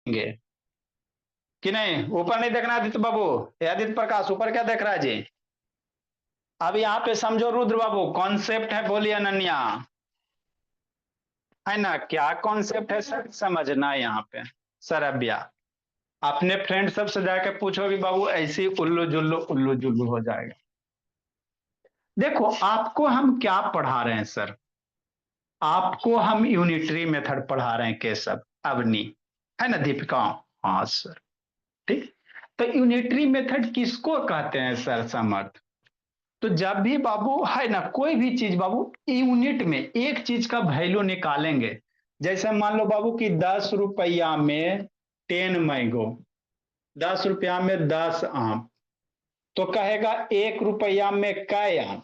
कि नहीं? ऊपर नहीं देखना आदित्य बाबू, आदित्य प्रकाश, ऊपर क्या देख रहा है जी? अब यहाँ पे समझो रुद्र बाबू, कॉन्सेप्ट है, बोलिए अनन्या, है ना? क्या कॉन्सेप्ट है सर, समझना है यहाँ पे। सरब्या, अपने फ्रेंड सब से जाके पूछोगे बाबू, ऐसी उल्लू जुल्लू हो जाएगा। देखो आपको हम क्या पढ़ा रहे हैं सर, आपको हम यूनिटरी मेथड पढ़ा रहे हैं केशव, अवनी, है ना दीपिका? हाँ सर, ठीक। तो यूनिटरी मेथड किसको कहते हैं सर, समर्थ? तो जब भी बाबू, है ना, कोई भी चीज बाबू यूनिट में एक चीज का वैल्यू निकालेंगे, जैसे मान लो बाबू कि 10 रुपया में 10 मैंगो, 10 रुपया में 10 आम, तो कहेगा 1 रुपया में कै आम,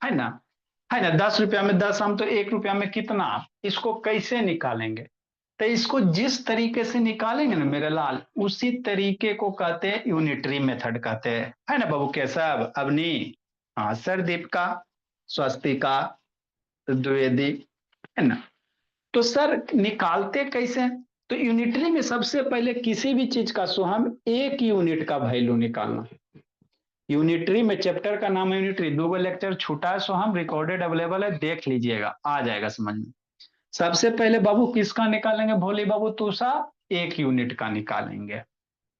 है ना? है ना, 10 रुपया में 10 आम, तो 1 रुपया में कितना आम? इसको कैसे निकालेंगे? तो इसको जिस तरीके से निकालेंगे ना मेरे लाल, उसी तरीके को कहते हैं यूनिटरी मेथड कहते हैं, है ना बाबू केशव, अवनी? हाँ सर, दीपिका, स्वस्तिका, द्विवेदी, है ना? तो सर निकालते कैसे? तो यूनिटरी में सबसे पहले किसी भी चीज का सो हम एक यूनिट का वैल्यू निकालना। यूनिटरी में चैप्टर का नाम है यूनिटरी, 2 लेक्चर छूटा है, सो हम रिकॉर्डेड अवेलेबल है, देख लीजिएगा, आ जाएगा समझ में। सबसे पहले बाबू किसका निकालेंगे, भोले बाबू तूसा, एक यूनिट का निकालेंगे।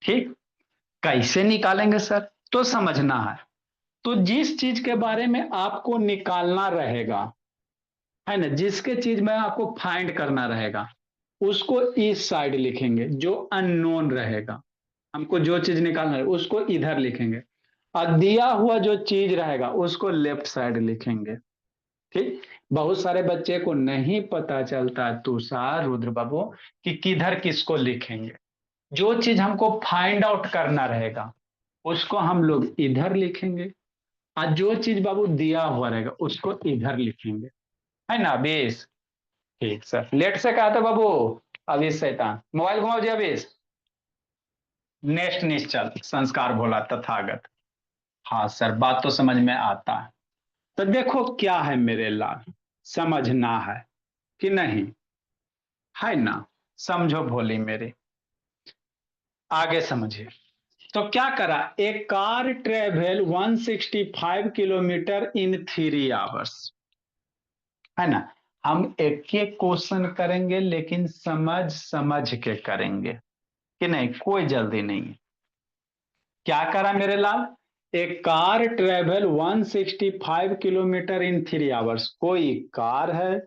ठीक, कैसे निकालेंगे सर, तो समझना है। तो जिस चीज के बारे में आपको निकालना रहेगा, है ना, जिसके चीज में आपको फाइंड करना रहेगा, उसको इस साइड लिखेंगे, जो अननोन रहेगा, हमको जो चीज निकालना है उसको इधर लिखेंगे, और दिया हुआ जो चीज रहेगा उसको लेफ्ट साइड लिखेंगे। ठीक। बहुत सारे बच्चे को नहीं पता चलता तुषार, रुद्र बाबू, कि किधर किसको लिखेंगे। जो चीज हमको फाइंड आउट करना रहेगा उसको हम लोग इधर लिखेंगे, और जो चीज बाबू दिया हुआ रहेगा उसको इधर लिखेंगे, है ना बेस? ठीक सर, लेट से कहा था बाबू, अभी शैतान, मोबाइल घुमाओ जी अभी। नेक्स्ट निश्चल, संस्कार भोला तथागत। हाँ सर, बात तो समझ में आता है। तो देखो क्या है मेरे लाल, समझना है कि नहीं, है ना? समझो भोली मेरे, आगे समझिए। तो क्या करा, एक कार ट्रेवल 165 किलोमीटर इन 3 आवर्स, है ना? हम एक एक क्वेश्चन करेंगे, लेकिन समझ समझ के करेंगे, कि नहीं, कोई जल्दी नहीं है। क्या करा मेरे लाल, एक कार ट्रेवल 165 किलोमीटर इन 3 आवर्स, कोई कार है,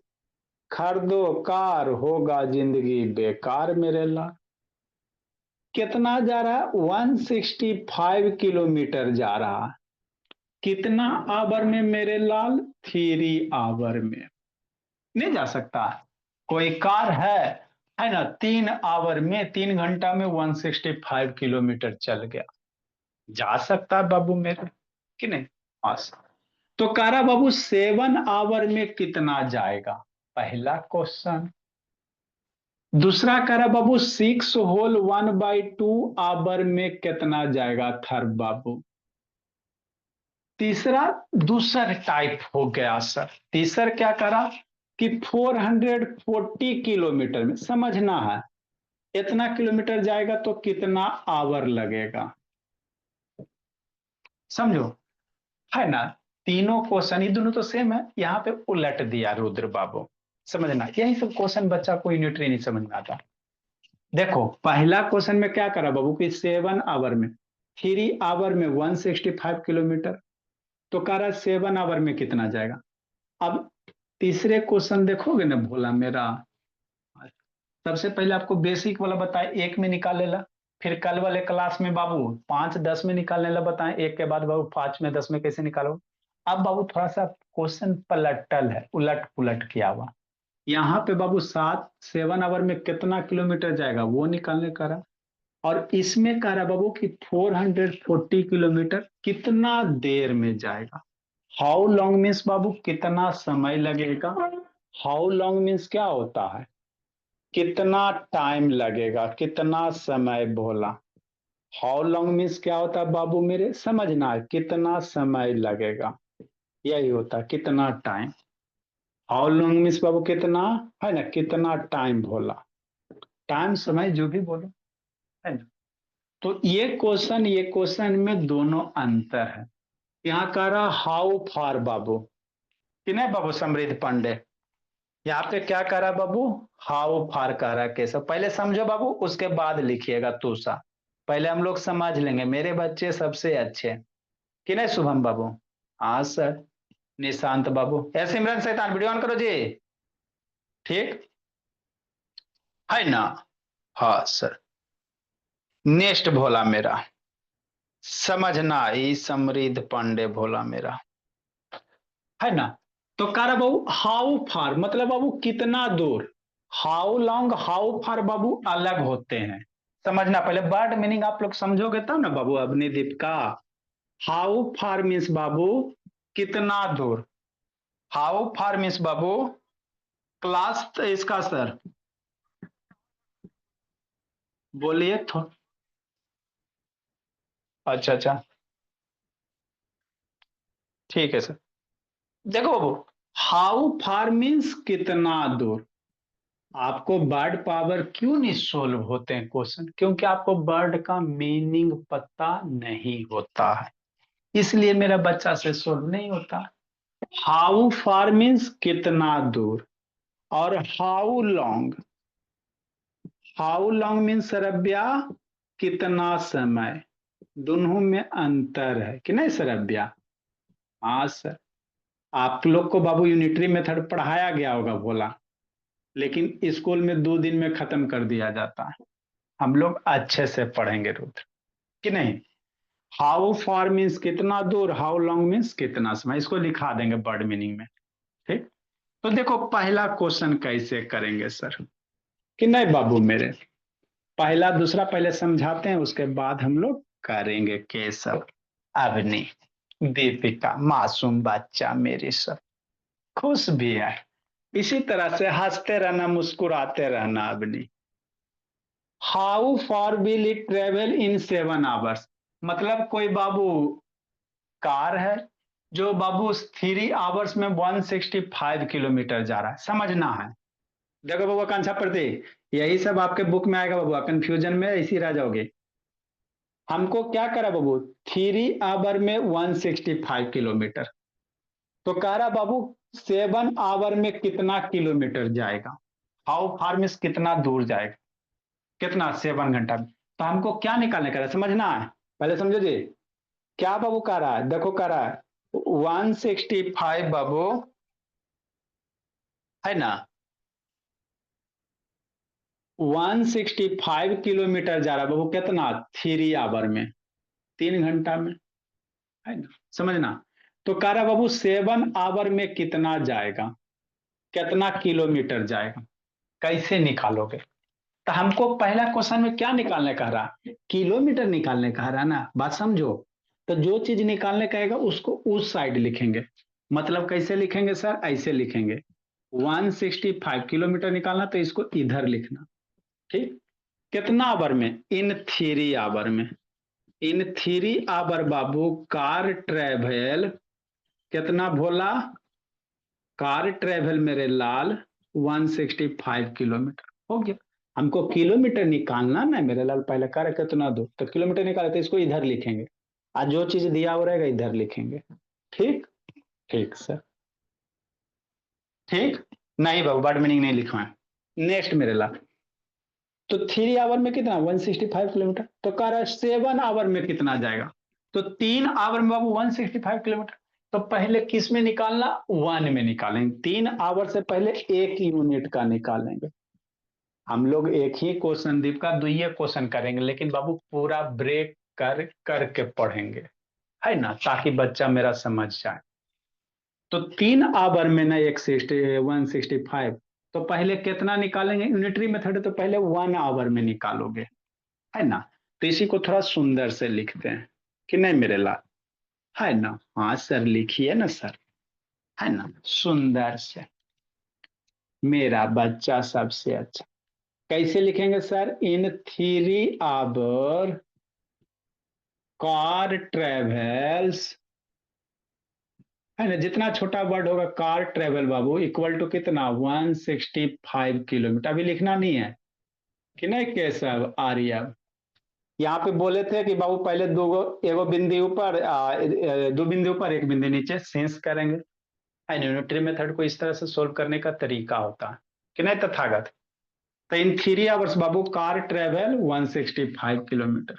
खरीदो कार, होगा जिंदगी बेकार मेरे लाल। कितना जा रहा है, 165 किलोमीटर जा रहा है, कितना आवर में मेरे लाल, 3 आवर में। नहीं जा सकता, कोई कार है ना, 3 आवर में, 3 घंटा में 165 किलोमीटर चल गया, जा सकता है बाबू मेरे, कि नहीं? हाँ। तो कारा बाबू 7 आवर में कितना जाएगा, पहला क्वेश्चन। दूसरा करा बाबू 6 होल 1/2 आवर में कितना जाएगा, थर्ड बाबू। तीसरा दूसर टाइप हो गया सर, तीसर क्या करा कि 440 किलोमीटर में, समझना है, इतना किलोमीटर जाएगा तो कितना आवर लगेगा, समझो, है ना? तीनों क्वेश्चन, ये दोनों तो सेम है, यहाँ पे उलट दिया रुद्र बाबू, समझना, यही सब क्वेश्चन बच्चा को यूनिटरी नहीं समझ में आता। देखो पहला क्वेश्चन में क्या करा बाबू कि 7 आवर में, 3 आवर में 165 किलोमीटर, तो कह रहा है 7 आवर में कितना जाएगा। अब तीसरे क्वेश्चन देखोगे ना भोला मेरा, सबसे पहले आपको बेसिक वाला बताए, एक में निकाल ला, फिर कल वाले क्लास में बाबू 5 10 में निकालने ला बताए, एक के बाद बाबू 5 में 10 में कैसे निकालो। अब बाबू थोड़ा सा क्वेश्चन पलटल है, उलट पुलट किया हुआ। यहाँ पे बाबू 7 आवर में कितना किलोमीटर जाएगा वो निकालने का रहा, और इसमें कह रहा बाबू कि 440 किलोमीटर कितना देर में जाएगा। हाउ लॉन्ग मीन्स बाबू कितना समय लगेगा, हाउ लॉन्ग मीन्स क्या होता है, कितना टाइम लगेगा, कितना समय बोला। हाउ लॉन्ग मीन्स क्या होता है बाबू मेरे, समझना है, कितना समय लगेगा, यही होता है कितना टाइम। हाउ लॉन्ग मीन्स बाबू कितना, है ना, कितना टाइम बोला। टाइम समय जो भी बोलो, है ना। तो ये क्वेश्चन में दोनों अंतर है। यहाँ कह रहा हाउ फार बाबू, कि नहीं बाबू समृद्ध पांडे, यहाँ पे क्या कह रहा बाबू, हाउ फार कह रहा कैसे, पहले समझो बाबू उसके बाद लिखिएगा तुषा। पहले हम लोग समझ लेंगे, मेरे बच्चे सबसे अच्छे, कि नहीं शुभम बाबू। हाँ सर। निशांत बाबू, ऐसे इमरान शैतान वीडियो ऑन करो जी। ठीक है ना। हाँ सर। नेक्स्ट भोला मेरा, समझना ही समृद्ध पांडे भोला मेरा, है ना। तो कह रहा बाबू हाउ फार मतलब बाबू कितना दूर, हाउ लॉन्ग हाउ फार बाबू अलग होते हैं। समझना, पहले वर्ड मीनिंग आप लोग समझोगे तब ना बाबू। अग्निदीप का हाउ फार मीन्स बाबू कितना दूर, how far means Babu class इसका सर, बोलिए तो। अच्छा अच्छा, ठीक है सर। देखो बाबू, हाउ फार मीन्स कितना दूर। आपको वर्ड पावर क्यों नहीं सोल्व होते हैं क्वेश्चन, क्योंकि आपको वर्ड का मीनिंग पता नहीं होता है, इसलिए मेरा बच्चा से सोल्व नहीं होता। हाउ फार मीन्स कितना दूर, और हाउ लॉन्ग मीन्स सरब्या कितना समय, दोनों में अंतर है कि नहीं सरब्या। हाँ सर। आप लोग को बाबू यूनिटरी मेथड पढ़ाया गया होगा भोला, लेकिन स्कूल में 2 दिन में खत्म कर दिया जाता है। हम लोग अच्छे से पढ़ेंगे रुद्र, कि नहीं। हाउ फार मीन्स कितना दूर, हाउ लॉन्ग मीन्स कितना समय, इसको लिखा देंगे वर्ड मीनिंग में। ठीक। तो देखो पहला क्वेश्चन कैसे करेंगे सर, कि नहीं बाबू मेरे, पहला दूसरा पहले समझाते हैं, उसके बाद हम लोग करेंगे केशव, अवनी, दीपिका, मासूम बच्चा मेरी सब खुश भी है। इसी तरह से हंसते रहना मुस्कुराते रहना Avni. How far will it travel in 7 hours, मतलब कोई बाबू कार है जो बाबू 3 आवर्स में 165 किलोमीटर जा रहा है, समझना है। देखो बाबू आकांक्षा प्रतीक, यही सब आपके बुक में आएगा बाबू, कंफ्यूजन में ऐसी रह जाओगे। हमको क्या करा बाबू, 3 आवर में 165 किलोमीटर, तो कह रहा बाबू 7 आवर में कितना किलोमीटर जाएगा, हाउ फार मीन्स कितना दूर जाएगा, कितना 7 घंटा में। तो हमको क्या निकालने का है समझना है, पहले समझो जी। क्या बाबू कह रहा है, देखो कह रहा है 165 बाबू, है ना। 165 किलोमीटर जा रहा है बाबू, कितना 3 आवर में, 3 घंटा में, है ना। समझना। तो कह रहा बाबू 7 आवर में कितना जाएगा, कितना किलोमीटर जाएगा, कैसे निकालोगे। तो हमको पहला क्वेश्चन में क्या निकालने कह रहा, किलोमीटर निकालने कह रहा ना, बात समझो। तो जो चीज निकालने कहेगा उसको उस साइड लिखेंगे, मतलब कैसे लिखेंगे सर, ऐसे लिखेंगे। 165 किलोमीटर निकालना तो इसको इधर लिखना। ठीक। कितना आवर में, इन 3 आवर में, इन 3 आवर बाबू कार ट्रेवल, कितना भोला, कार ट्रेवल मेरे लाल 165 किलोमीटर हो गया। हमको किलोमीटर निकालना ना मेरे लाल, पहले कार कितना दो तो किलोमीटर निकाले तो इसको इधर लिखेंगे, आज जो चीज दिया हो रहेगा इधर लिखेंगे। ठीक। ठीक सर। ठीक। नहीं बाबू वर्ड मीनिंग नहीं लिखवाए। नेक्स्ट मेरे लाल, तो 3 आवर में कितना 165 किलोमीटर, तो कह रहा है 7 आवर में कितना जाएगा, तो 3 आवर में बाबू 165 किलोमीटर। तो पहले किस में निकालना, 1 में निकालेंगे, 3 आवर से पहले 1 यूनिट का निकालेंगे। हम लोग एक ही क्वेश्चन दीप का दुइये क्वेश्चन करेंगे, लेकिन बाबू पूरा ब्रेक कर करके पढ़ेंगे, है ना, ताकि बच्चा मेरा समझ जाए। तो 3 आवर में ना 165, तो पहले कितना निकालेंगे, यूनिटरी मेथड तो पहले 1 आवर में निकालोगे, है ना। तो इसी को थोड़ा सुंदर से लिखते हैं, कि नहीं मेरे लाल, है ना। हाँ सर लिखिए ना सर, है ना, सुंदर से, मेरा बच्चा सबसे अच्छा। कैसे लिखेंगे sir, in 3 hour car travels, है ना, जितना छोटा वर्ड होगा कार ट्रेवल बाबू इक्वल टू कितना 165 किलोमीटर, अभी लिखना नहीं है, कि नहीं केशव आर्यव। यहाँ पे बोले थे कि बाबू पहले दो एगो बिंदु ऊपर दो बिंदु ऊपर एक बिंदु नीचे सेंस करेंगे। यूनिटरी मेथड को इस तरह से सोल्व करने का तरीका होता है कि नहीं तथागत। तो इन 3 आवर्स बाबू कार ट्रेवल 165 किलोमीटर।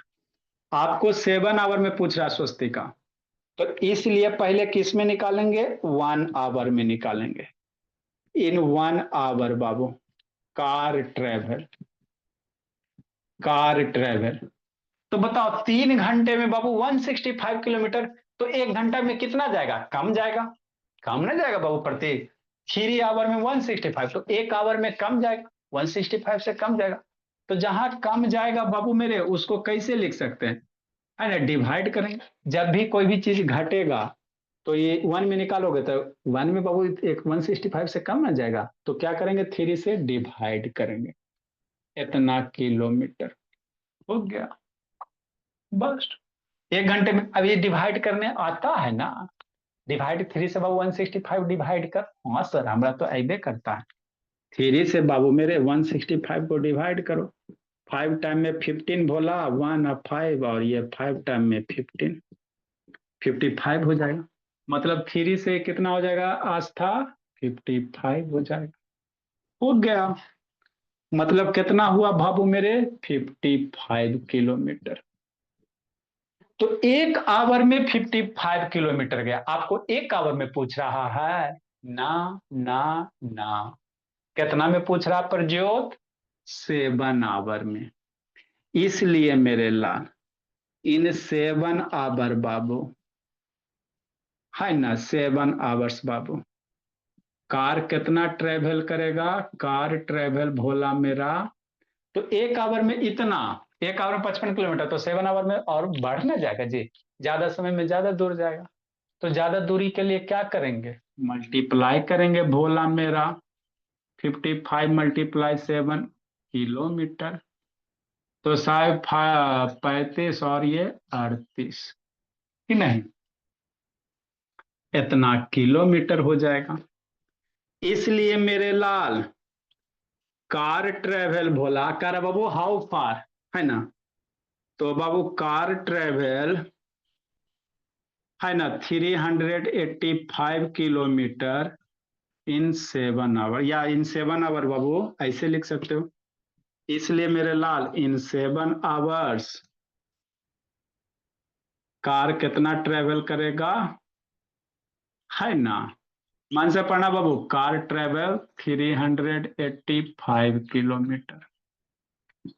आपको 7 आवर में पूछ रहा स्वस्ति का, तो इसलिए पहले किस में निकालेंगे, 1 आवर में निकालेंगे। इन 1 आवर बाबू कार ट्रेवल, कार ट्रेवल। तो बताओ 3 घंटे में बाबू 165 किलोमीटर, तो 1 घंटा में कितना जाएगा, कम जाएगा, कम ना जाएगा बाबू प्रतीक। 3 आवर में 165, तो 1 आवर में कम जाएगा, 165 से कम जाएगा। तो जहां कम जाएगा बाबू मेरे, उसको कैसे लिख सकते हैं, है ना, डिवाइड करेंगे। जब भी कोई भी चीज घटेगा तो ये 1 में निकालोगे तो 1 में बाबू एक 165 से कम ना जाएगा, तो क्या करेंगे, 3 से डिवाइड करेंगे, इतना किलोमीटर हो गया बस। 1 घंटे में अब ये डिवाइड करने आता है ना, डिवाइड 3 से बाबू 165 डिवाइड कर, हाँ सर हमारा तो ऐबे करता है। 3 से बाबू मेरे 165 को डिवाइड करो, 5 टाइम में 15 भोला, 1 और 5, और ये 5 टाइम में 15, 55 हो जाएगा। मतलब 3 से कितना हो जाएगा आस्था, 55 हो जाएगा, हो गया। मतलब कितना हुआ बाबू मेरे, 55 किलोमीटर। तो 1 आवर में 55 किलोमीटर गया। आपको 1 आवर में पूछ रहा है ना, ना ना, कितना में पूछ रहा प्रज्योत, 7 आवर में। इसलिए मेरे लाल इन 7 आवर बाबू, है ना, 7 आवर्स बाबू कार कितना ट्रेवल करेगा, कार ट्रेवल भोला मेरा, तो 1 आवर में इतना, 1 आवर में 55 किलोमीटर, तो 7 आवर में और बढ़ ना जाएगा जी, ज्यादा समय में ज्यादा दूर जाएगा। तो ज्यादा दूरी के लिए क्या करेंगे, मल्टीप्लाई करेंगे भोला मेरा, 55 मल्टीप्लाई 7 किलोमीटर, तो शायद 35 और ये 38, कि नहीं, इतना किलोमीटर हो जाएगा। इसलिए मेरे लाल कार ट्रेवल भोला कर बाबू हाउ फार, है ना, तो बाबू कार ट्रेवल, है ना, 385 किलोमीटर इन 7 आवर, या इन 7 आवर बाबू ऐसे लिख सकते हो। इसलिए मेरे लाल इन 7 आवर्स कार कितना ट्रेवल करेगा, है ना, मन से पढ़ना बाबू, कार ट्रेवल 385 किलोमीटर।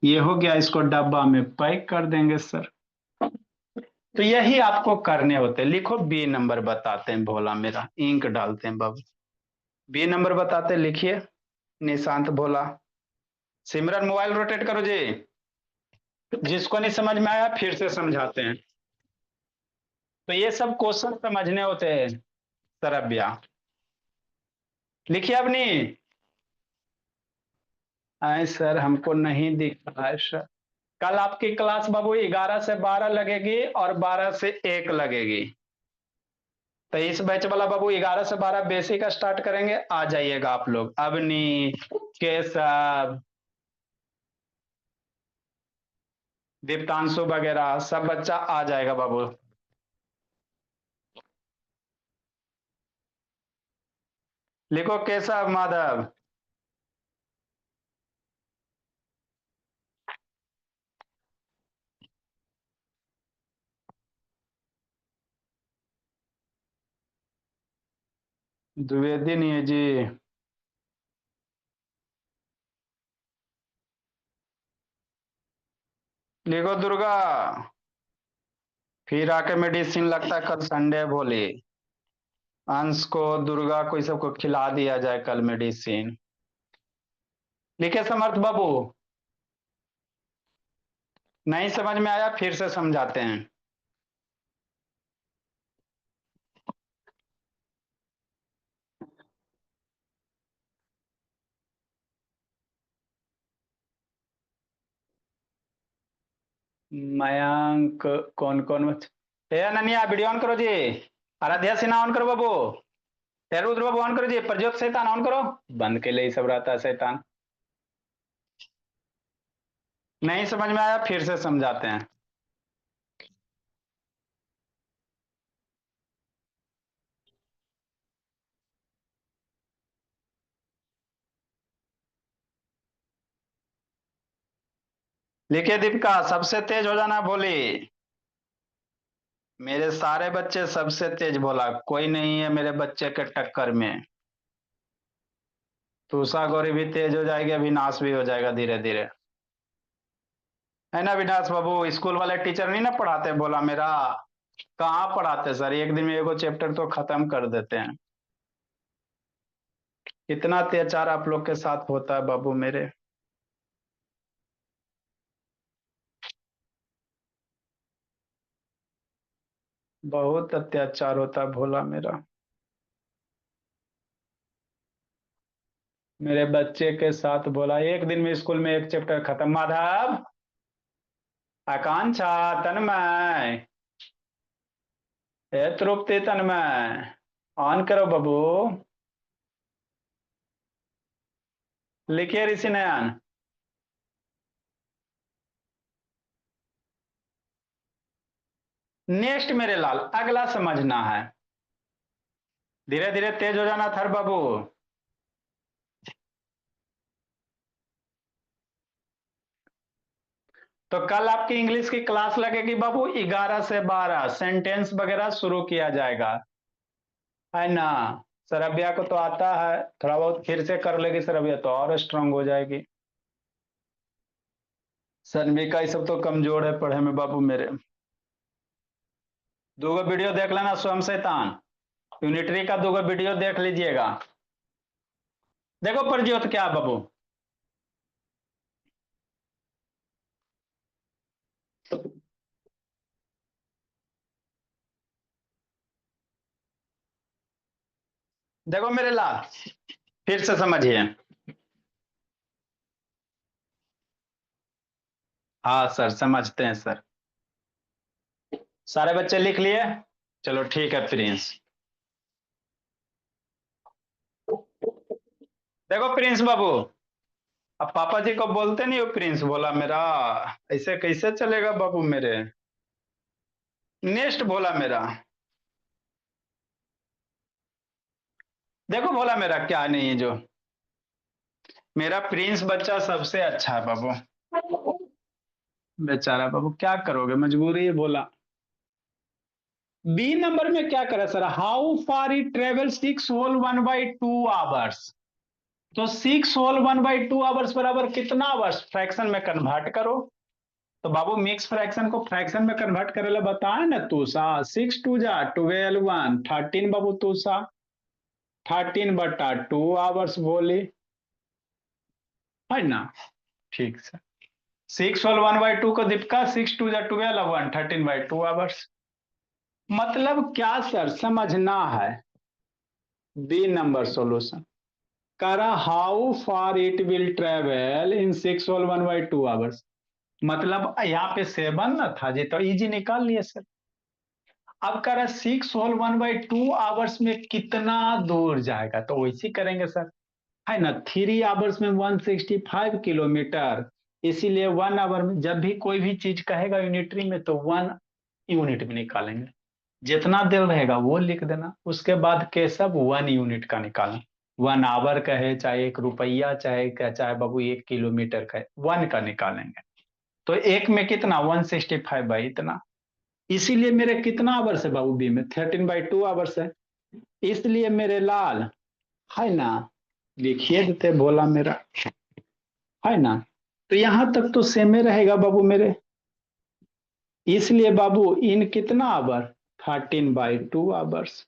ये हो गया, इसको डब्बा में पैक कर देंगे सर। तो यही आपको करने होते हैं। लिखो बी नंबर बताते हैं भोला मेरा, इंक डालते हैं बाबू, बी नंबर बताते लिखिए, निशांत भोला। सिमरन मोबाइल रोटेट करो जी, जिसको नहीं समझ में आया फिर से समझाते हैं। तो ये सब क्वेश्चन समझने होते हैं सरब्या, लिखिए अपनी। आए सर हमको नहीं दिख रहा है सर। कल आपकी क्लास बाबू 11 से 12 लगेगी और 12 से 1 लगेगी। तो इस बैच वाला बाबू 11 से 12 बेसिक स्टार्ट करेंगे, आ जाइएगा आप लोग, अवनी, केशव, दीप्तांशु वगैरह सब बच्चा आ जाएगा बाबू। लिखो केशव माधव। द्विवेदी नहीं है जी। लिखो दुर्गा। फिर आके मेडिसिन लगता है कल संडे बोली, अंश को दुर्गा को सबको खिला दिया जाए कल मेडिसिन। लिखे समर्थ बाबू, नहीं समझ में आया फिर से समझाते हैं। मयंक, कौन कौन ए अनन्या वीडियो ऑन करो जी, आराध्या सिन्हा ऑन करो बाबू, रुद्र बाबू ऑन करो जी, प्रज्योत शैतान ऑन करो, बंद के लिए सब रहता है शैतान। नहीं समझ में आया, फिर से समझाते हैं। लिखिए दीपिका, सबसे तेज हो जाना बोली। मेरे सारे बच्चे सबसे तेज बोला, कोई नहीं है मेरे बच्चे के टक्कर में। तूषा गौरी भी तेज हो जाएगी, अविनाश भी हो जाएगा धीरे धीरे। है ना अविनाश बाबू, स्कूल वाले टीचर नहीं ना पढ़ाते बोला मेरा। कहाँ पढ़ाते सर, एक दिन में एगो चैप्टर तो खत्म कर देते हैं। कितना अत्याचार आप लोग के साथ होता है बाबू मेरे। बहुत अत्याचार होता है भोला मेरा। मेरे बच्चे के साथ बोला, एक दिन में स्कूल में एक चैप्टर खत्म। माधव, आकांक्षा, तन्मय, ए तृप्ति, तन्मय, ऑन करो बाबू। लिखिए ऋषि नयन। नेक्स्ट मेरे लाल, अगला समझना है। धीरे धीरे तेज हो जाना थर बाबू। तो कल आपकी इंग्लिश की क्लास लगेगी बाबू, 11 से 12 सेंटेंस वगैरह शुरू किया जाएगा। है ना। सरबिया को तो आता है, थोड़ा बहुत फिर से कर लेगी सरबिया तो और स्ट्रांग हो जाएगी। सनवी का ये सब तो कमजोर है पढ़े में बाबू मेरे। दूगो वीडियो देख लेना स्वयं शैतान, यूनिटरी का दूगो वीडियो देख लीजिएगा। देखो प्रज्योत क्या बाबू। देखो मेरे लाल, फिर से समझिए। हाँ सर, समझते हैं सर। सारे बच्चे लिख लिए। चलो ठीक है प्रिंस। देखो प्रिंस बाबू, अब पापा जी को बोलते नहीं हो प्रिंस बोला मेरा, ऐसे कैसे चलेगा बाबू मेरे। नेक्स्ट बोला मेरा। देखो बोला मेरा क्या नहीं है जो। मेरा प्रिंस बच्चा सबसे अच्छा है बाबू। बेचारा बाबू, क्या करोगे, मजबूरी है बोला। बी नंबर में क्या करे sir, how far it travel 6 whole 1/2 hours. तो 6 होल 1/2 आवर्स बराबर कितना आवर्स, फ्रैक्शन में कन्वर्ट करो। तो बाबू मिक्स फ्रैक्शन को फ्रैक्शन में कन्वर्ट करे ला बताए ना तू सा। 6 2 जा 12 1 13 बाबू तू सा। 13/2 आवर्स बोली। है ना। ठीक सर। 6 होल 1/2 को दीपिका, 6 2 जा 12 1 13/2 आवर्स। मतलब क्या सर समझना है। बी नंबर सॉल्यूशन करा, how far it will travel in 6 whole 1/2 hours. मतलब यहाँ पे 7 ना था जी, तो इजी निकाल लिए सर। अब कह रहा 6 होल 1/2 आवर्स में कितना दूर जाएगा, तो वैसे करेंगे सर। है ना, 3 आवर्स में 165 किलोमीटर। इसीलिए 1 आवर में जब भी कोई भी चीज कहेगा यूनिटरी में तो 1 यूनिट में निकालेंगे। जितना दिल रहेगा वो लिख देना, उसके बाद के सब 1 यूनिट का निकालना। 1 आवर का है, चाहे 1 रुपया, चाहे क्या, चाहे बाबू 1 किलोमीटर का है, 1 का निकालेंगे। तो एक में कितना, 165 बाई इतना। इसीलिए मेरे कितना आवर्स है बाबू बी में, 13/2 आवर्स है। इसलिए मेरे लाल, है ना, लिखिए देते बोला मेरा। है ना। तो यहां तक तो सेम ही रहेगा बाबू मेरे। इसलिए बाबू इन कितना आवर, 13/2 आवर्स।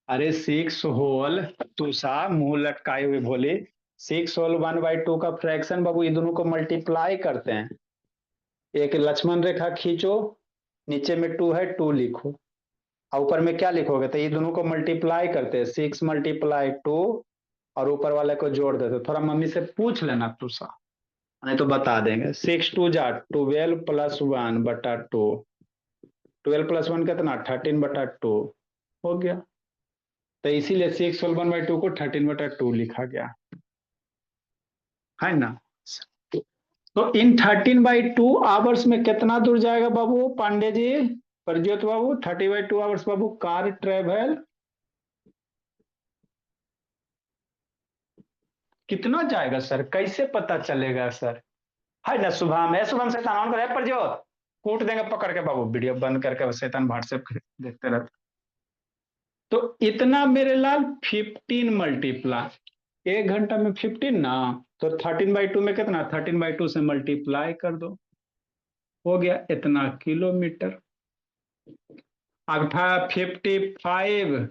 अरे 6 होल, तू सा मुंह लटकाए हुए बोले, 6 होल 1/2 का फ्रैक्शन बाबू ये दोनों को मल्टीप्लाई करते हैं। एक लक्ष्मण रेखा खींचो, नीचे में 2 है, 2 लिखो, और ऊपर में क्या लिखोगे, तो ये दोनों को मल्टीप्लाई करते हैं, 6 × 2 और ऊपर वाले को जोड़ देते। थोड़ा मम्मी से पूछ लेना तू सा, नहीं तो बता देंगे। 6 2 जा 12 + 1/2, 12 + 1 कितना, 13/2 हो गया। तो इसीलिए 6 होल 1/2 को 13/2 लिखा गया। है ना। तो इन 13/2 आवर्स में कितना दूर जाएगा बाबू पांडे जी, प्रज्योत बाबू? 30/2 आवर्स बाबू कार ट्रेवल कितना जाएगा सर, कैसे पता चलेगा सर? है ना शुभम? है शुभम? शैतान ऑन करे प्रज्योत, कूट देंगे पकड़ के बाबू, वीडियो बंद करके शैतान व्हाट्सएप देखते रहते। तो इतना मेरे लाल 15 मल्टीप्लाई, 1 घंटा में 15 ना, तो 13/2 में कितना, 13/2 से मल्टीप्लाई कर दो, हो गया इतना किलोमीटर। अब था 55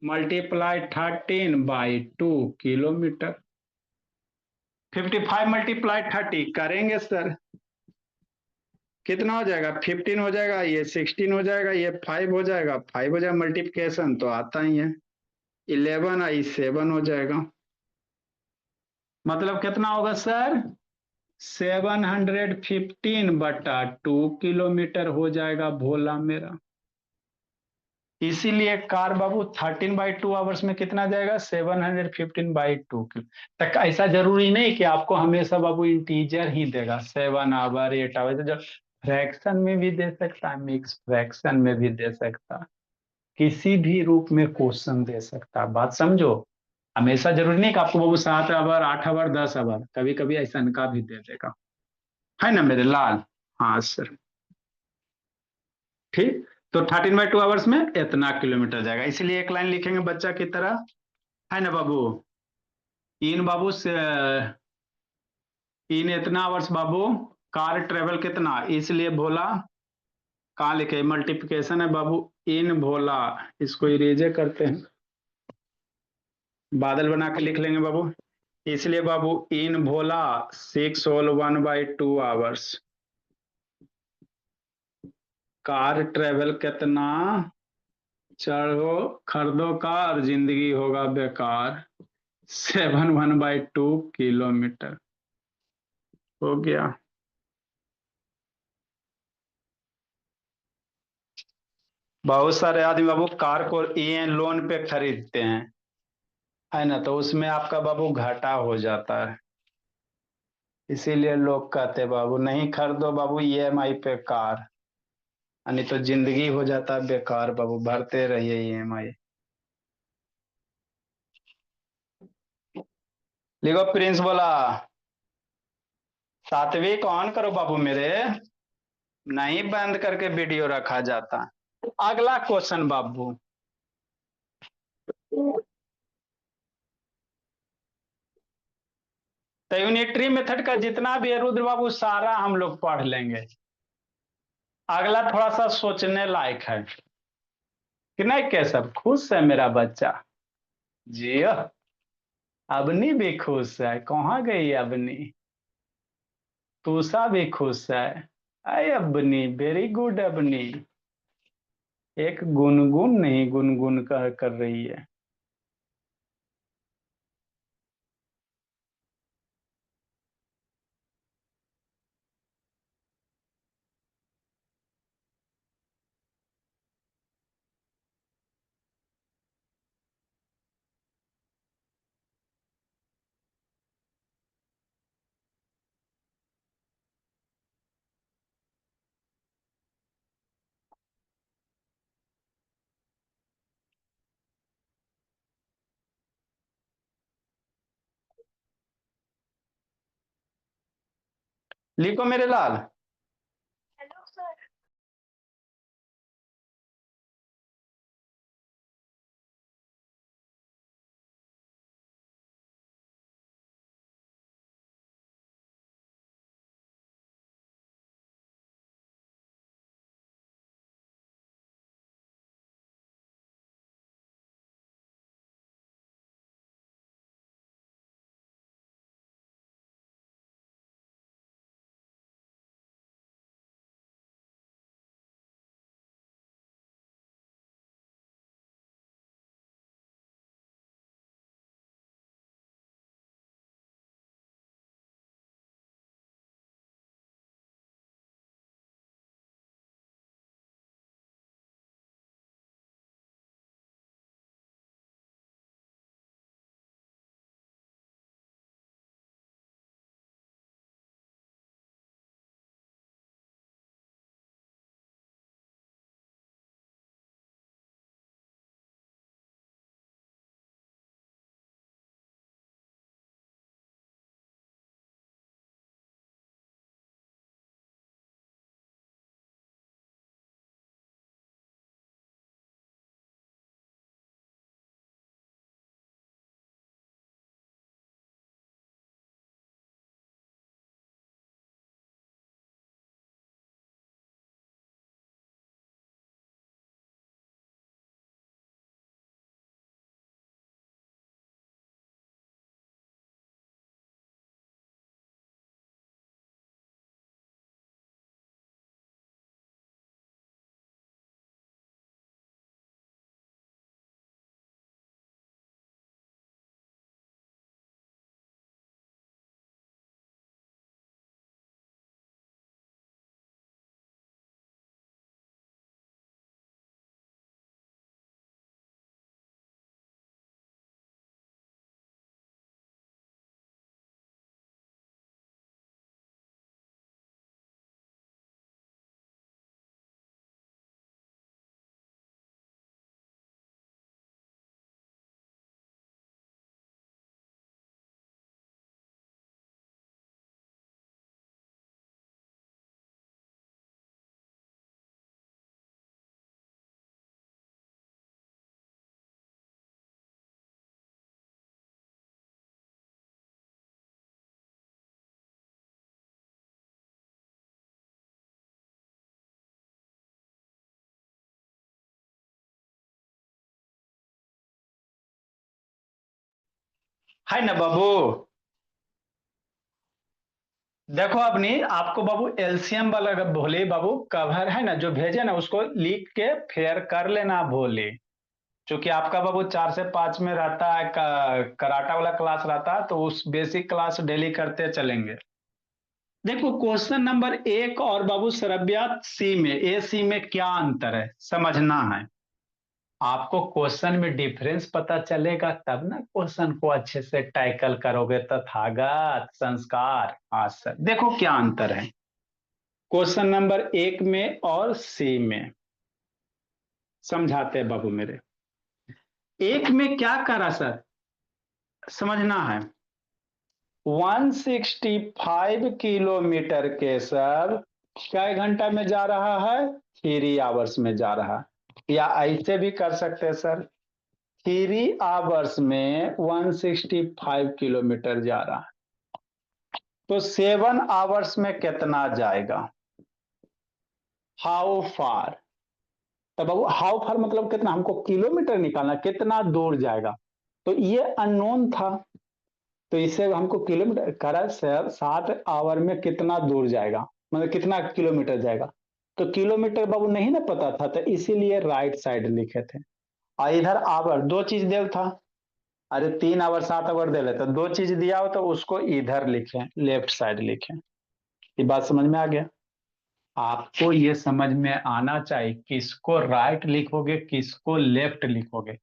मल्टीप्लाई 13/2 किलोमीटर। 55 मल्टीप्लाई 30 करेंगे सर, कितना हो जाएगा? 15 हो जाएगा, ये 16 हो जाएगा, ये 5 हो जाएगा, 5 हो जाएगा, मल्टीप्लिकेशन तो आता ही है। 11 आई 7 हो जाएगा, मतलब कितना होगा सर? 715/2 किलोमीटर हो जाएगा भोला मेरा। इसीलिए कार बाबू 13/2 आवर्स में कितना जाएगा? 715/2 तक। ऐसा जरूरी नहीं कि आपको हमेशा बाबू इंटीजर ही देगा, 7 आवर 8 आवर, तो जो फ्रैक्शन में भी दे सकता है, मिक्स फ्रैक्शन में भी दे सकता है, किसी भी रूप में क्वेश्चन दे सकता है, बात समझो। हमेशा जरूरी नहीं कि आपको बाबू 7 आवर 8 आवर 10 आवर, कभी कभी ऐसा का भी दे देगा, है ना मेरे लाल? हाँ सर, ठीक। तो 13/2 आवर्स में इतना किलोमीटर जाएगा, इसलिए एक लाइन लिखेंगे बच्चा की तरह, है ना बाबू? इन बाबू से इन इतना आवर्स बाबू कार ट्रेवल कितना, इसलिए भोला कहाँ लिखे, मल्टीप्लिकेशन है बाबू, इन भोला, इसको इरेजे करते हैं, बादल बना के लिख लेंगे बाबू। इसलिए बाबू इन भोला 6 होल 1/2 आवर्स, कार ट्रेवल कितना, चढ़ो खरीदो कार, जिंदगी होगा बेकार, 7 1/2 किलोमीटर हो गया। बहुत सारे आदमी बाबू कार को ई लोन पे खरीदते हैं, है ना, तो उसमें आपका बाबू घाटा हो जाता है, इसीलिए लोग कहते बाबू नहीं खरीदो बाबू ईएमआई पे कार, नहीं तो जिंदगी हो जाता है बेकार बाबू, भरते रहिए ईएमआई। लिखो प्रिंस बोला, सात्विक ऑन करो बाबू मेरे, नहीं बंद करके वीडियो रखा जाता। अगला क्वेश्चन बाबू, तो यूनिटरी मेथड का जितना भी है रुद्र बाबू सारा हम लोग पढ़ लेंगे। अगला थोड़ा सा सोचने लायक है कि नहीं, कैसा खुश है मेरा बच्चा? जियो, अबनी भी खुश है, कहाँ गई अबनी? तूषा भी खुश है, अय अबनी वेरी गुड अबनी, एक गुनगुन नहीं गुनगुन कर रही है। लिखो मेरे लाल। है ना बाबू। देखो अपनी आपको बाबू एलसीएम वाला भोले बाबू कवर है ना जो भेजे ना उसको लिख के फेयर कर लेना भोले। क्योंकि आपका बाबू 4 से 5 में रहता है कराटा वाला क्लास रहता है तो उस बेसिक क्लास डेली करते चलेंगे। देखो क्वेश्चन नंबर 1 और बाबू सरब्या सी में ए सी में क्या अंतर है समझना है। आपको क्वेश्चन में डिफरेंस पता चलेगा तब ना क्वेश्चन को अच्छे से टैकल करोगे तथागत संस्कार। हाँ सर देखो क्या अंतर है क्वेश्चन नंबर 1 में और सी में। समझाते हैं बाबू मेरे। एक में क्या करा सर समझना है 165 किलोमीटर के सर कै घंटा में जा रहा है 3 आवर्स में जा रहा है। या ऐसे भी कर सकते हैं सर 3 आवर्स में 165 किलोमीटर जा रहा है तो 7 आवर्स में कितना जाएगा। How far. तो बाबू हाउ फार मतलब कितना हमको किलोमीटर निकालना कितना दूर जाएगा। तो ये अननोन था तो इससे हमको किलोमीटर करा 7 आवर में कितना दूर जाएगा मतलब कितना किलोमीटर जाएगा। तो किलोमीटर बाबू नहीं ना पता था तो इसीलिए राइट साइड लिखे थे। और इधर आवर दो चीज देव था। अरे 3 आवर 7 आवर दे लेते दो चीज दिया हो तो उसको इधर लिखे लेफ्ट साइड लिखे। ये बात समझ में आ गया। आपको ये समझ में आना चाहिए किसको राइट लिखोगे किसको लेफ्ट लिखोगे।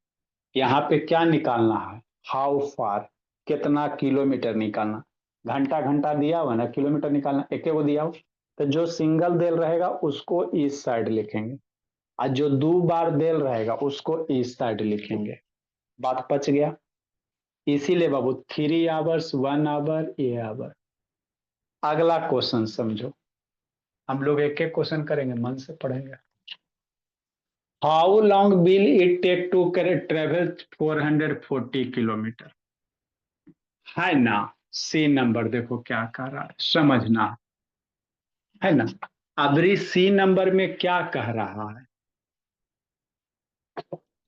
यहाँ पे क्या निकालना है हाउ फार कितना किलोमीटर निकालना। घंटा घंटा दिया हुआ ना किलोमीटर निकालना एक वो दिया हो तो जो सिंगल देल रहेगा उसको इस साइड लिखेंगे और जो दो बार देल रहेगा उसको इस साइड लिखेंगे। बात पच गया। इसीलिए बाबू 3 आवर्स 1 आवर ये आवर। अगला क्वेश्चन समझो। हम लोग एक एक क्वेश्चन करेंगे मन से पढ़ेंगे। How long will it take to travel 440 kilometre. है ना। सी नंबर देखो क्या कर रहा है समझना है ना। अबरी सी नंबर में क्या कह रहा है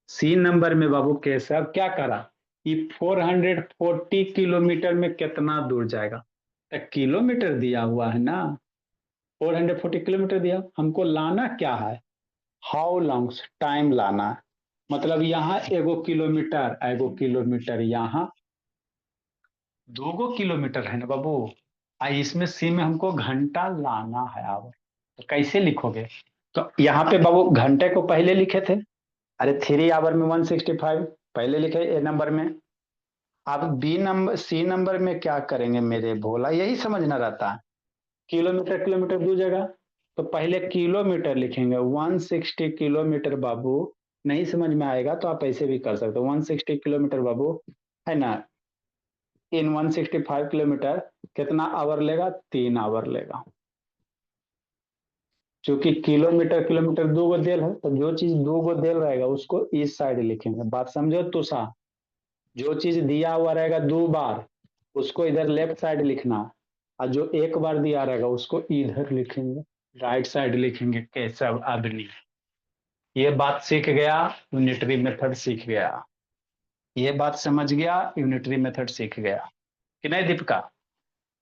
सी नंबर में बाबू कैसे अब क्या करा ये 440 किलोमीटर में कितना दूर जाएगा। तो किलोमीटर दिया हुआ है ना 440 किलोमीटर दिया हमको लाना क्या है हाउ लॉन्ग टाइम लाना है। मतलब यहाँ एगो किलोमीटर यहाँ 2 किलोमीटर है ना बाबू। इसमें सी में हमको घंटा लाना है आवर तो कैसे लिखोगे। तो यहाँ पे बाबू घंटे को पहले लिखे थे। अरे 3 आवर में 165 पहले लिखे ए नंबर में। अब बी नंबर सी नंबर में क्या करेंगे मेरे भोला यही समझना रहता है। किलोमीटर किलोमीटर दो जगह तो पहले किलोमीटर लिखेंगे 160 किलोमीटर बाबू। नहीं समझ में आएगा तो आप ऐसे भी कर सकते हो 160 किलोमीटर बाबू है ना। इन 165 किलोमीटर कितना आवर लेगा 3 आवर लेगा। क्योंकि किलोमीटर किलोमीटर दो गो देल है तो जो चीज दो गो देल रहेगा उसको इस साइड लिखेंगे। बात समझो तो सा जो चीज दिया हुआ रहेगा 2 बार उसको इधर लेफ्ट साइड लिखना और जो एक बार दिया रहेगा उसको इधर लिखेंगे राइट साइड लिखेंगे केशव अबनी। ये बात सीख गया यूनिटरी मेथड सीख गया। ये बात समझ गया यूनिटरी मेथड सीख गया कि नहीं दीपिका।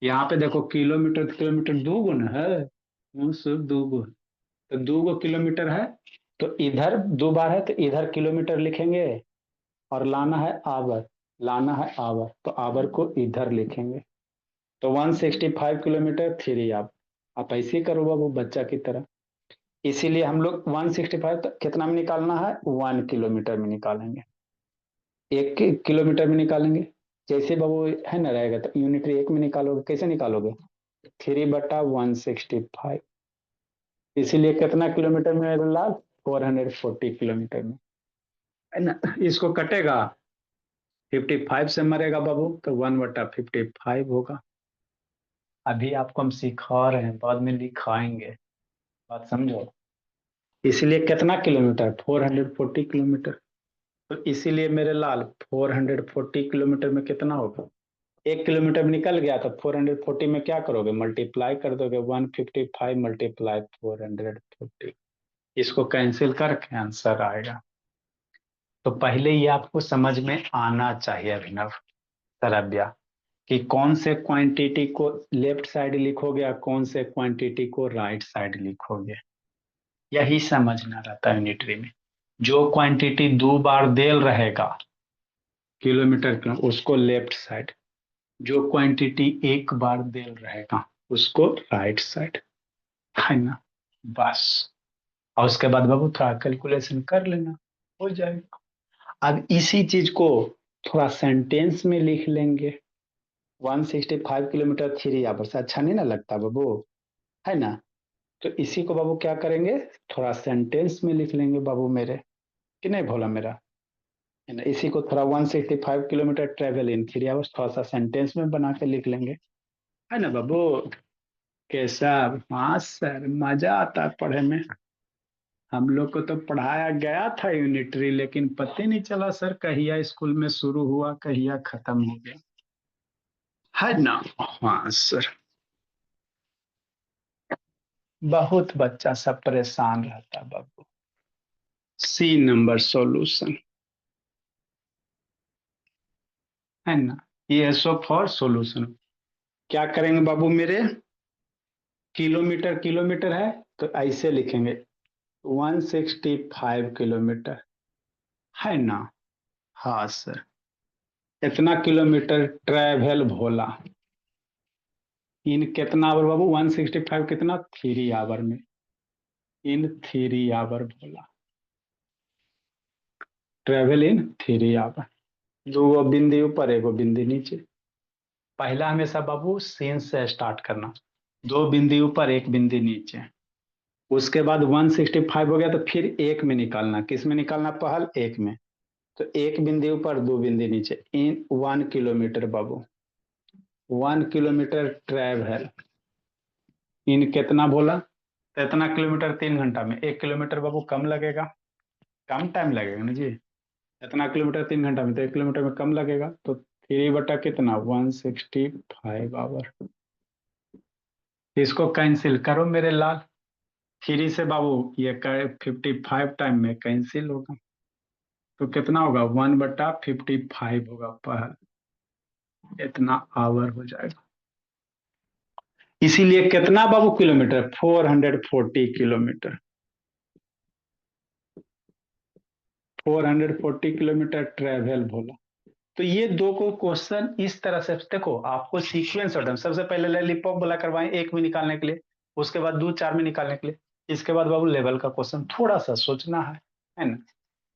यहाँ पे देखो किलोमीटर किलोमीटर दो गुण है सिर्फ दो गुण तो 2 गो किलोमीटर है तो इधर 2 बार है तो इधर किलोमीटर लिखेंगे और लाना है आवर तो आवर को इधर लिखेंगे। तो 165 किलोमीटर 3 आवर। आप ऐसे ही करो बाबू बच्चा की तरह। इसीलिए हम लोग 165 कितना में निकालना है 1 किलोमीटर में निकालेंगे 1 किलोमीटर में निकालेंगे। जैसे बाबू है ना रहेगा तो यूनिटरी एक में निकालोगे कैसे निकालोगे 3/165। इसीलिए कितना किलोमीटर में लाल 440 किलोमीटर में है ना। इसको कटेगा 55 से मरेगा बाबू तो 1/55 होगा। अभी आपको हम सिखा रहे हैं बाद में लिखाएंगे। बात समझो। इसलिए कितना किलोमीटर 440 किलोमीटर। तो इसीलिए मेरे लाल 440 किलोमीटर में कितना होगा 1 किलोमीटर में निकल गया तो 440 में क्या करोगे मल्टीप्लाई कर दोगे 155 मल्टीप्लाई 440। इसको कैंसिल करके आंसर आएगा। तो पहले ये आपको समझ में आना चाहिए अभिनव। सरब्या कि कौन से क्वांटिटी को लेफ्ट साइड लिखोगे या कौन से क्वांटिटी को राइट साइड लिखोगे, यही समझना रहता है यूनिटरी में। जो क्वांटिटी 2 बार देल रहेगा किलोमीटर का उसको लेफ्ट साइड, जो क्वांटिटी 1 बार देल रहेगा उसको राइट साइड, है ना। बस, और उसके बाद बाबू थोड़ा कैलकुलेशन कर लेना, हो जाएगा। अब इसी चीज को थोड़ा सेंटेंस में लिख लेंगे। 165 किलोमीटर 3 आवर्स अच्छा नहीं ना लगता बाबू, है ना। तो इसी को बाबू क्या करेंगे, थोड़ा सेंटेंस में लिख लेंगे बाबू मेरे, कि नहीं भोला मेरा, है ना। इसी को थोड़ा 165 किलोमीटर ट्रेवल इन 3 आवर्स थोड़ा सा सेंटेंस में बना के लिख लेंगे, है ना बाबू। कैसा, हाँ सर मजा आता है पढ़े में। हम लोग को तो पढ़ाया गया था यूनिटरी, लेकिन पता ही नहीं चला सर कहिया स्कूल में शुरू हुआ कहिया खत्म हो गया, है ना। हाँ सर, बहुत बच्चा सब परेशान रहता बाबू। सी नंबर सॉल्यूशन, है ना। ये सो फॉर सॉल्यूशन। क्या करेंगे बाबू मेरे, किलोमीटर किलोमीटर है तो ऐसे लिखेंगे 165 किलोमीटर, है ना। हाँ सर, इतना किलोमीटर ट्रेवल भोला इन कितना आवर बाबू, 165 कितना 3 आवर में, in 3 hour Bhola, travel in 3 hour. दो बिंदी ऊपर एगो बिंदी नीचे। पहला हमेशा बाबू सीन से स्टार्ट करना, 2 बिंदी ऊपर 1 बिंदी नीचे। उसके बाद 165 हो गया तो फिर एक में निकालना, किस में निकालना, पहल एक में। तो 1 बिंदी ऊपर 2 बिंदी नीचे, इन 1 kilometre Babu, 1 kilometre travel in कितना बोला, तो इतना किलोमीटर 3 घंटा में, 1 किलोमीटर बाबू कम लगेगा, कम टाइम लगेगा ना जी। इतना किलोमीटर 3 घंटा में तो 1 किलोमीटर में कम लगेगा, तो 3 बटा कितना 165 आवर। इसको कैंसिल करो मेरे लाल, 3 से बाबू ये 55 टाइम में कैंसिल होगा, तो कितना होगा 1/55 होगा, पर इतना आवर हो जाएगा। इसीलिए कितना बाबू किलोमीटर, 440 किलोमीटर, 440 किलोमीटर ट्रेवल बोला। तो ये दो को क्वेश्चन इस तरह से देखो, आपको सीक्वेंस ऑर्डर, सबसे पहले लॉलीपॉप बोला करवाएं एक में निकालने के लिए, उसके बाद दो चार में निकालने के लिए, इसके बाद बाबू लेवल का क्वेश्चन थोड़ा सा सोचना है ना।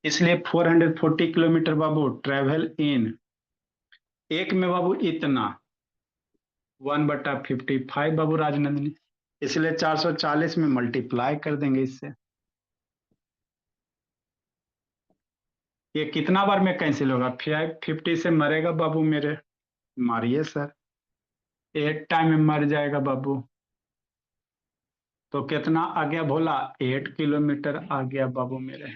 इसलिए 440 किलोमीटर बाबू ट्रेवल इन, एक में बाबू इतना 1/55 बाबू राजनंदनी, इसलिए 440 में मल्टीप्लाई कर देंगे इससे। ये कितना बार में कैंसिल होगा, 550 से मरेगा बाबू मेरे, मारिए सर, 8 टाइम में मर जाएगा बाबू। तो कितना आ गया भोला, 8 किलोमीटर आ गया बाबू मेरे।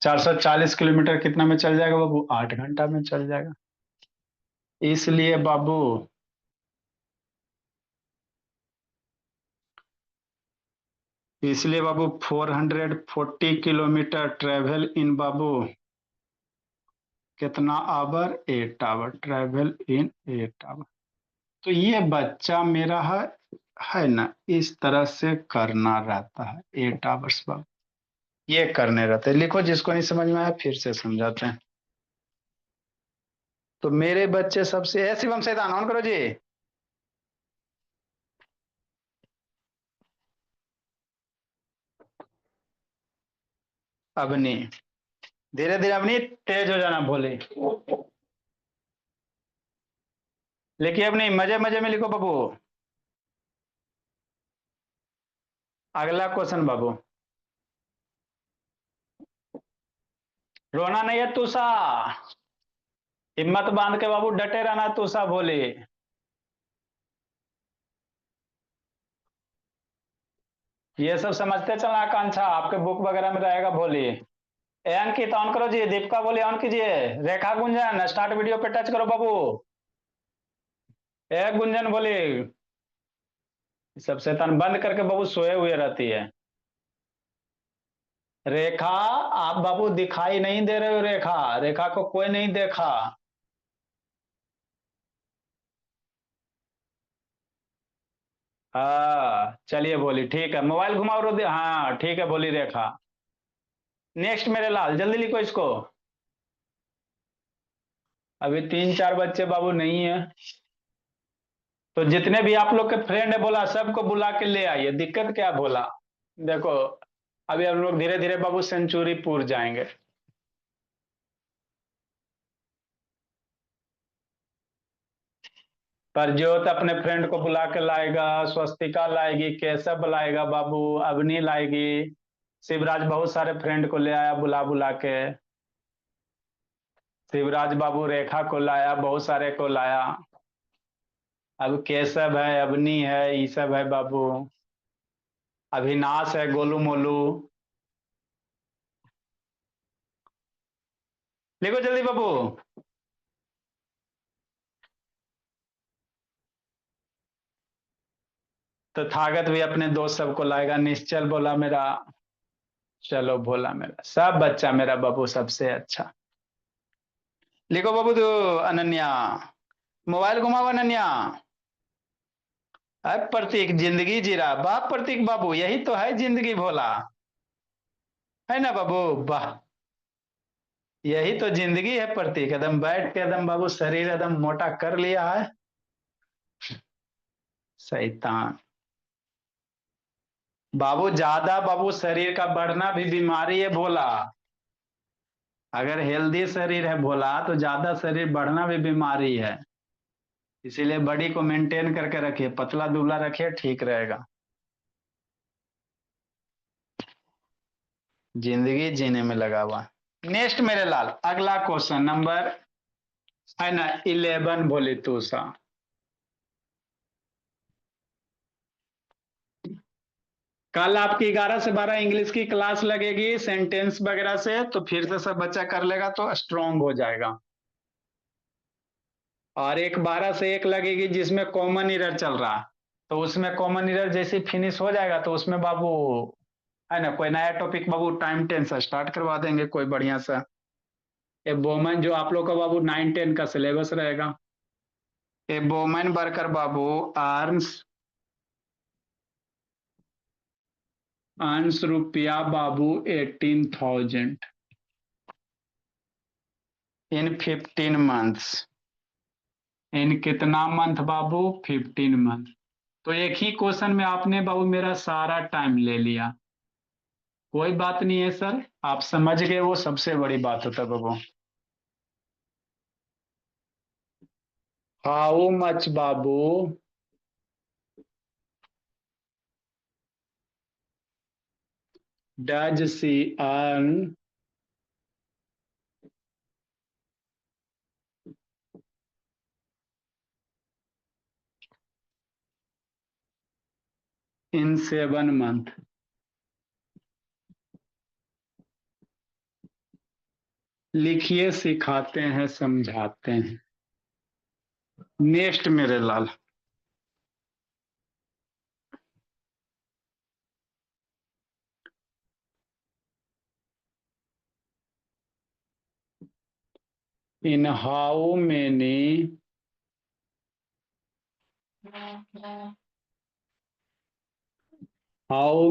440 किलोमीटर कितना में चल जाएगा बाबू, 8 घंटा में चल जाएगा। इसलिए बाबू, इसलिए बाबू 440 किलोमीटर ट्रेवल इन बाबू कितना hour, 8 hour, travel in 8 hour. तो ये बच्चा मेरा है ना, इस तरह से करना रहता है 8 आवर्स बाबू, ये करने रहते हैं। लिखो, जिसको नहीं समझ में आया फिर से समझाते हैं। तो मेरे बच्चे सबसे, ए शिवम सैतान ऑन करो जी। अवनी, धीरे धीरे अवनी, तेज हो जाना भोले, लिखिए अपनी मजे मजे में लिखो बाबू। अगला क्वेश्चन बाबू, रोना नहीं है तुषा, हिम्मत बांध के बाबू डटे रहना तुषा भोले। ये सब समझते चलना आकांक्षा, आपके बुक वगैरह में रहेगा भोले। ए अंकित ऑन करो जी, दीपिका बोले ऑन कीजिए, रेखा गुंजन स्टार्ट वीडियो पे टच करो बाबू। ए गुंजन बोले, सब शैतान बंद करके बाबू सोए हुए रहती है। रेखा, आप बाबू दिखाई नहीं दे रहे हो, रेखा, रेखा को कोई नहीं देखा। हाँ चलिए बोली, ठीक है, मोबाइल घुमाओ हाँ ठीक है, बोली रेखा। नेक्स्ट मेरे लाल, जल्दी लिखो इसको। अभी 3-4 बच्चे बाबू नहीं है, तो जितने भी आप लोग के फ्रेंड है बोला सबको बुला के ले आइए, दिक्कत क्या बोला। देखो अभी हम लोग धीरे धीरे बाबू सेंचुरीपुर जाएंगे। परजोत अपने फ्रेंड को बुला के लाएगा, स्वस्तिका लाएगी, केशव लाएगा बाबू, अवनी लाएगी, शिवराज बहुत सारे फ्रेंड को ले आया बुला बुला के। शिवराज बाबू रेखा को लाया, बहुत सारे को लाया। अब केशव है, अवनी है, ये सब है बाबू, अविनाश है, गोलू मोलू। लिखो जल्दी बाबू। तो थागत भी अपने दोस्त सबको लाएगा, निश्चल बोला मेरा, चलो भोला मेरा, सब बच्चा मेरा बाबू सबसे अच्छा। लिखो बाबू तो अनन्या, मोबाइल घुमाओ अनन्या। अब प्रतीक जिंदगी जी रहा, वाह प्रतीक बाबू, यही तो है जिंदगी भोला, है ना बाबू, वाह, यही तो जिंदगी है प्रतीक, एकदम बैठ के एकदम बाबू शरीर एकदम मोटा कर लिया है। शैतान बाबू, ज्यादा बाबू शरीर का बढ़ना भी बीमारी है भोला। अगर हेल्दी शरीर है भोला तो ज्यादा शरीर बढ़ना भी बीमारी है, इसीलिए बॉडी को मेंटेन करके रखिए, पतला दुबला रखिए, ठीक रहेगा। जिंदगी जीने में लगा हुआ। नेक्स्ट मेरे लाल, अगला क्वेश्चन नंबर है ना 11 बोले तो सा। कल आपकी 11 से 12 इंग्लिश की क्लास लगेगी सेंटेंस वगैरह से, तो फिर से सब बच्चा कर लेगा तो स्ट्रांग हो जाएगा। और एक 12 से 1 लगेगी जिसमें कॉमन ईरर चल रहा, तो उसमें कॉमन ईरर जैसे फिनिश हो जाएगा तो उसमें बाबू है ना कोई नया टॉपिक बाबू टाइम 10 से स्टार्ट करवा देंगे कोई बढ़िया सा। ए वोमन जो आप लोग का बाबू 9-10 का सिलेबस रहेगा। ए वोमन वर्कर बाबू अर्न्स अर्न्स रुपया बाबू 18,000 इन 15 मंथ्स। इन कितना मंथ बाबू, 15 मंथ। तो एक ही क्वेश्चन में आपने बाबू मेरा सारा टाइम ले लिया। कोई बात नहीं है सर, आप समझ गए वो सबसे बड़ी बात होता है बाबू। हाउ मच बाबू does she earn in 7 month. लिखिए, सिखाते हैं, समझाते हैं। नेक्स्ट मेरे लाल, in how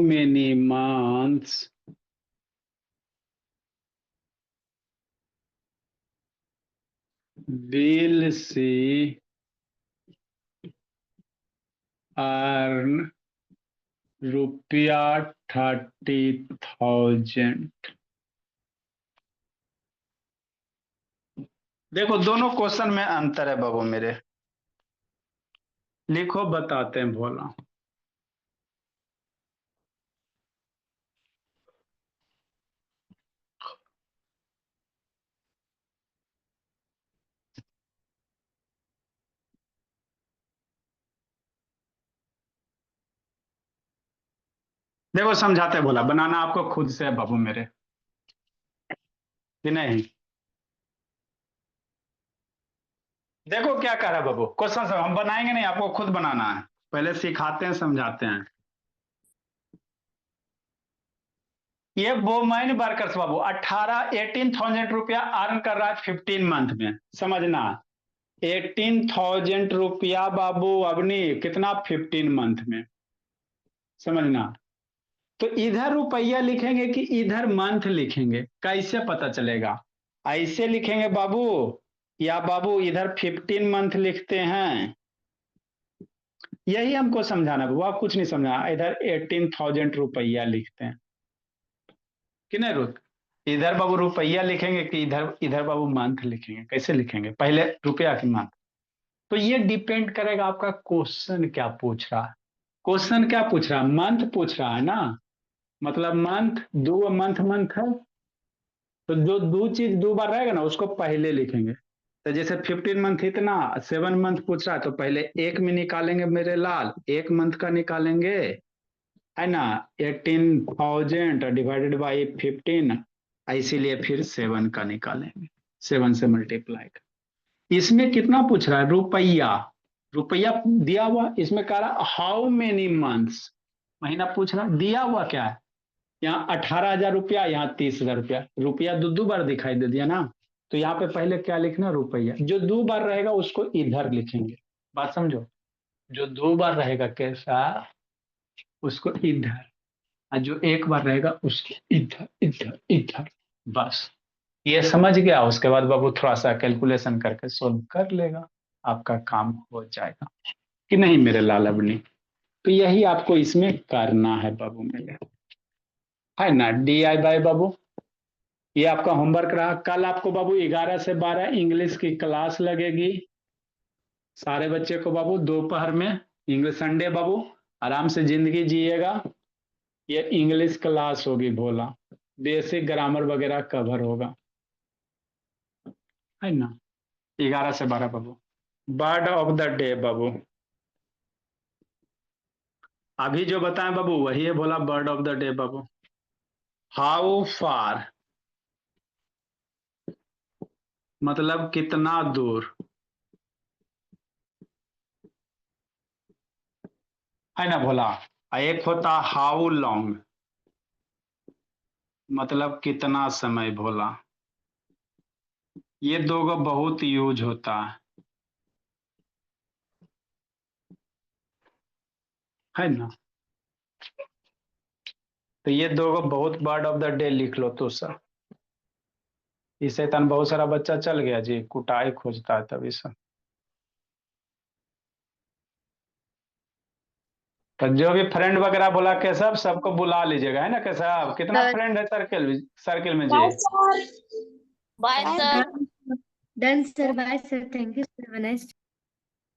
many months will she earn रुपया 30,000। देखो दोनों क्वेश्चन में अंतर है बाबू मेरे, लिखो बताते हैं भोला। देखो समझाते हैं भोला, बनाना आपको खुद से है बाबू मेरे, कि नहीं। देखो क्या कह रहा है बाबू, क्वेश्चन सब हम बनाएंगे नहीं, आपको खुद बनाना है, पहले सिखाते हैं समझाते हैं। ये वोमेन वर्कर्स बाबू 18,000 रुपया अर्न कर रहा है 15 मंथ में, समझना। 18,000 रुपया बाबू अवनी कितना 15 मंथ में, समझना। तो इधर रुपया लिखेंगे कि इधर मंथ लिखेंगे, कैसे पता चलेगा? ऐसे लिखेंगे बाबू, या बाबू इधर 15 मंथ लिखते हैं, यही हमको समझाना बाबू, आप कुछ नहीं समझाना। इधर 18,000 रुपया लिखते हैं कि नहीं रुक? इधर बाबू रुपया लिखेंगे कि इधर इधर बाबू मंथ लिखेंगे, कैसे लिखेंगे? पहले रुपया की मंथ। तो ये डिपेंड करेगा आपका क्वेश्चन क्या पूछ रहा है। क्वेश्चन क्या पूछ रहा है? मंथ पूछ रहा है ना, मतलब मंथ, दो मंथ मंथ है, तो जो दो चीज दो बार रहेगा ना उसको पहले लिखेंगे। तो जैसे 15 मंथ इतना, 7 मंथ पूछ रहा है तो पहले एक में निकालेंगे मेरे लाल, एक मंथ का निकालेंगे, है ना, 18,000 डिवाइडेड बाई 15, इसीलिए फिर 7 का निकालेंगे, 7 से मल्टीप्लाई कर। इसमें कितना पूछ रहा है? रुपया, रुपया दिया हुआ, इसमें कह रहा हाउ मेनी मंथ्स, महीना पूछ रहा, दिया हुआ क्या है? यहाँ 18,000 रुपया, यहाँ 30,000 रुपया, रुपया दो बार दिखाई दे दिया ना, तो यहाँ पे पहले क्या लिखना? रुपया। जो दो बार रहेगा उसको इधर लिखेंगे, बात समझो। जो दो बार रहेगा कैसा, उसको इधर, और जो एक बार रहेगा उसको इधर इधर इधर, बस। ये समझ गया? उसके बाद बाबू थोड़ा सा कैलकुलेशन करके सोल्व कर लेगा, आपका काम हो जाएगा कि नहीं मेरे लाल अबनी? तो यही आपको इसमें करना है बाबू मेरे, है ना। DIY बाबू, ये आपका होमवर्क रहा। कल आपको बाबू 11 से 12 इंग्लिश की क्लास लगेगी, सारे बच्चे को बाबू दोपहर में। इंग्लिश संडे बाबू आराम से जिंदगी जिएगा, ये इंग्लिश क्लास होगी भोला, बेसिक ग्रामर वगैरह कवर होगा, है ना। 11 से 12 बाबू। बर्ड ऑफ द डे बाबू, अभी जो बताएं बाबू वही है Bhola, bird of the day बाबू। हाउ फार, मतलब कितना दूर, है ना भोला। एक होता हाउ लॉन्ग, मतलब कितना समय भोला, ये दो का बहुत यूज होता है ना। तो ये दो को बहुत, बर्ड ऑफ द डे लिख लो तो सर। इससे तन बहुत सारा बच्चा चल गया जी, कुटाई खोजता है तभी सर। तो जो भी फ्रेंड वगैरह बोला केशव, सबको बुला लीजिएगा, है ना केशव? कितना सर फ्रेंड है सर्किल सर्किल में जी? Bye sir. Bye sir. Done sir, bye sir, thank you sir, nice.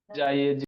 जाइए जी।